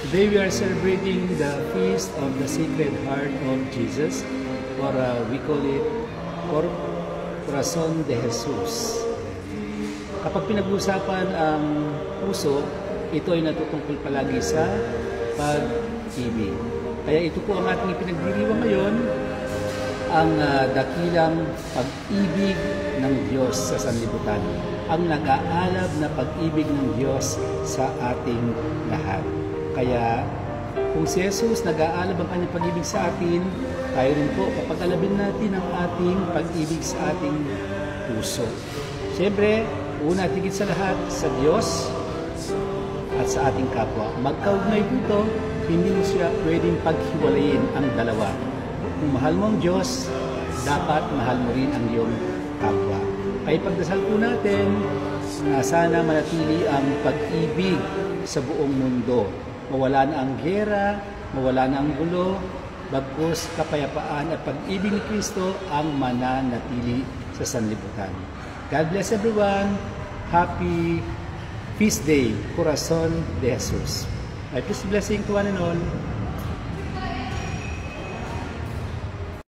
Today we are celebrating the Feast of the Sacred Heart of Jesus, or we call it Corazon de Jesus. Kapag pinag-usapan ang puso, ito ay natutungkol palagi sa pag-ibig. Kaya ito po ang ating ipinagdiriwang ngayon, ang dakilang pag-ibig ng Diyos sa sanlibutan, ang nag-aalab na pag-ibig ng Diyos sa ating lahat. Kaya kung si Jesus nag-aalab ang kanyang pag-ibig sa atin, tayo rin po papag-alabin natin ang ating pag-ibig sa ating puso. Siyempre, una at higit sa lahat, sa Diyos at sa ating kapwa. Magkaugnay dito, hindi mo siya pwedeng paghiwalayin ang dalawa. Kung mahal mo ang Diyos, dapat mahal mo rin ang iyong kapwa. Kaya pagdasal po natin na sana manatili ang pag-ibig sa buong mundo. Mawala na ang giyera, mawala na ang gulo, bagkus kapayapaan at pag-ibig ni Kristo ang mananatili sa sanlibutan. God bless everyone. Happy Feast Day, Corazon de Jesus. I peace blessing to one and all.